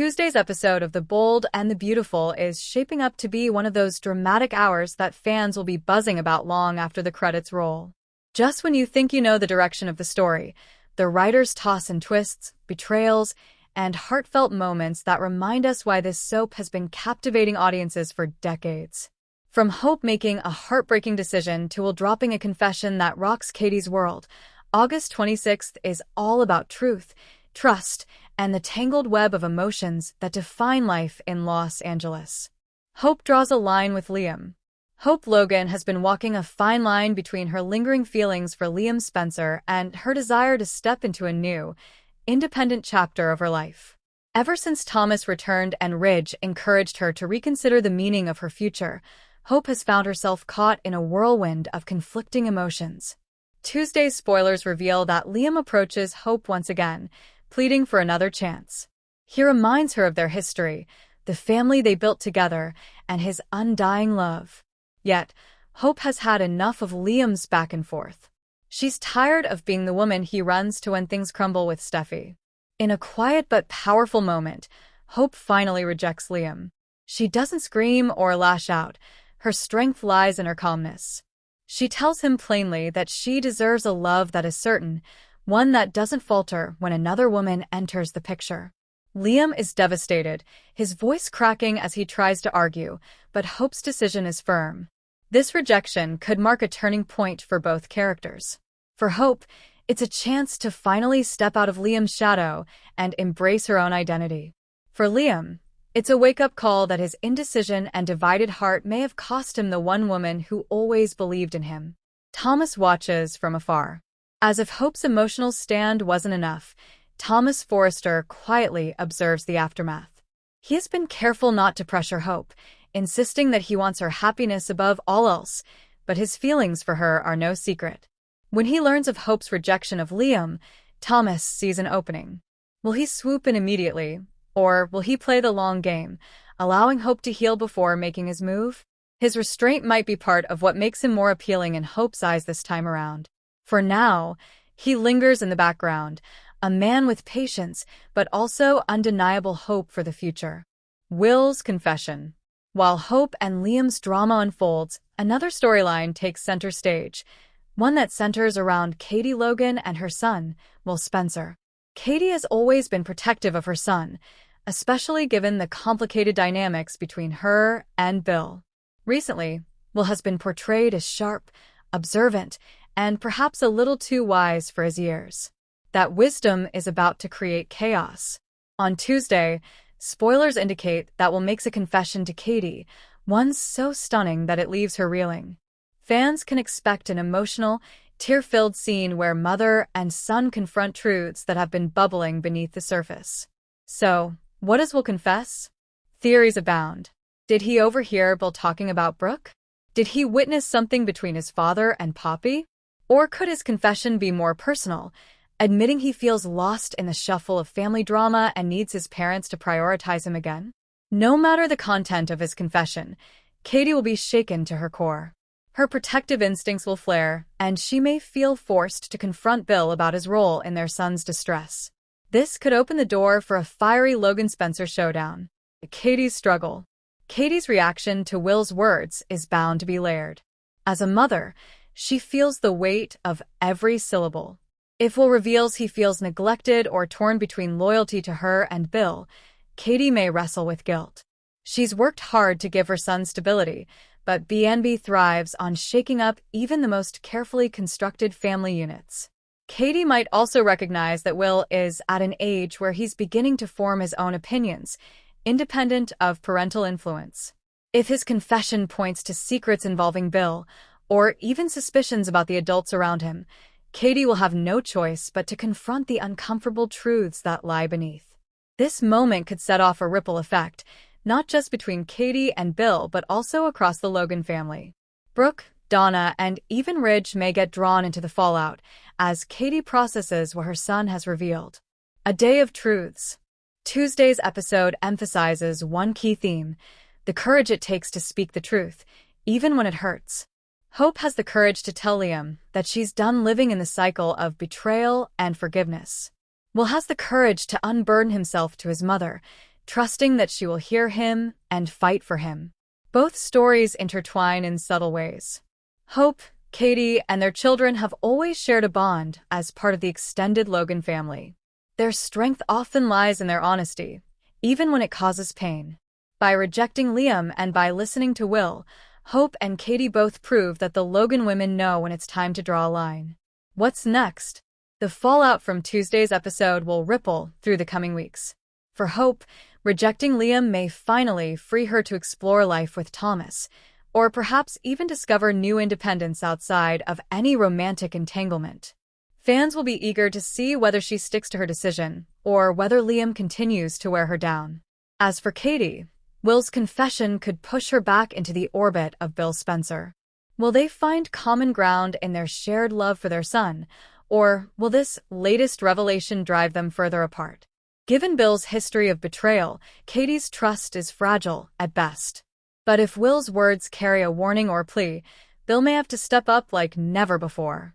Tuesday's episode of The Bold and the Beautiful is shaping up to be one of those dramatic hours that fans will be buzzing about long after the credits roll. Just when you think you know the direction of the story, the writers toss in twists, betrayals, and heartfelt moments that remind us why this soap has been captivating audiences for decades. From Hope making a heartbreaking decision to Will dropping a confession that rocks Katie's world, August 26th is all about truth, trust, and the tangled web of emotions that define life in Los Angeles. Hope draws a line with Liam. Hope Logan has been walking a fine line between her lingering feelings for Liam Spencer and her desire to step into a new, independent chapter of her life. Ever since Thomas returned and Ridge encouraged her to reconsider the meaning of her future, Hope has found herself caught in a whirlwind of conflicting emotions. Tuesday's spoilers reveal that Liam approaches Hope once again, pleading for another chance. He reminds her of their history, the family they built together, and his undying love. Yet, Hope has had enough of Liam's back and forth. She's tired of being the woman he runs to when things crumble with Steffi. In a quiet but powerful moment, Hope finally rejects Liam. She doesn't scream or lash out. Her strength lies in her calmness. She tells him plainly that she deserves a love that is certain, one that doesn't falter when another woman enters the picture. Liam is devastated, his voice cracking as he tries to argue, but Hope's decision is firm. This rejection could mark a turning point for both characters. For Hope, it's a chance to finally step out of Liam's shadow and embrace her own identity. For Liam, it's a wake-up call that his indecision and divided heart may have cost him the one woman who always believed in him. Thomas watches from afar. As if Hope's emotional stand wasn't enough, Thomas Forrester quietly observes the aftermath. He has been careful not to pressure Hope, insisting that he wants her happiness above all else, but his feelings for her are no secret. When he learns of Hope's rejection of Liam, Thomas sees an opening. Will he swoop in immediately, or will he play the long game, allowing Hope to heal before making his move? His restraint might be part of what makes him more appealing in Hope's eyes this time around. For now, he lingers in the background, a man with patience, but also undeniable hope for the future. Will's confession. While Hope and Liam's drama unfolds, another storyline takes center stage, one that centers around Katie Logan and her son, Will Spencer. Katie has always been protective of her son, especially given the complicated dynamics between her and Bill. Recently, Will has been portrayed as sharp, observant, and perhaps a little too wise for his years. That wisdom is about to create chaos. On Tuesday, spoilers indicate that Will makes a confession to Katie, one so stunning that it leaves her reeling. Fans can expect an emotional, tear-filled scene where mother and son confront truths that have been bubbling beneath the surface. So, what does Will confess? Theories abound. Did he overhear Bill talking about Brooke? Did he witness something between his father and Poppy? Or could his confession be more personal, admitting he feels lost in the shuffle of family drama and needs his parents to prioritize him again? No matter the content of his confession, Katie will be shaken to her core. Her protective instincts will flare, and she may feel forced to confront Bill about his role in their son's distress. This could open the door for a fiery Logan Spencer showdown. Katie's struggle. Katie's reaction to Will's words is bound to be layered. As a mother, she feels the weight of every syllable. If Will reveals he feels neglected or torn between loyalty to her and Bill, Katie may wrestle with guilt. She's worked hard to give her son stability, but BNB thrives on shaking up even the most carefully constructed family units. Katie might also recognize that Will is at an age where he's beginning to form his own opinions, independent of parental influence. If his confession points to secrets involving Bill, or even suspicions about the adults around him, Katie will have no choice but to confront the uncomfortable truths that lie beneath. This moment could set off a ripple effect, not just between Katie and Bill but also across the Logan family. Brooke, Donna, and even Ridge may get drawn into the fallout as Katie processes what her son has revealed. A day of truths. Tuesday's episode emphasizes one key theme: the courage it takes to speak the truth, even when it hurts. Hope has the courage to tell Liam that she's done living in the cycle of betrayal and forgiveness. Will has the courage to unburden himself to his mother, trusting that she will hear him and fight for him. Both stories intertwine in subtle ways. Hope, Katie, and their children have always shared a bond as part of the extended Logan family. Their strength often lies in their honesty, even when it causes pain. By rejecting Liam and by listening to Will, Hope and Katie both prove that the Logan women know when it's time to draw a line. What's next? The fallout from Tuesday's episode will ripple through the coming weeks. For Hope, rejecting Liam may finally free her to explore life with Thomas, or perhaps even discover new independence outside of any romantic entanglement. Fans will be eager to see whether she sticks to her decision, or whether Liam continues to wear her down. As for Katie, Will's confession could push her back into the orbit of Bill Spencer. Will they find common ground in their shared love for their son, or will this latest revelation drive them further apart? Given Bill's history of betrayal, Katie's trust is fragile at best. But if Will's words carry a warning or plea, Bill may have to step up like never before.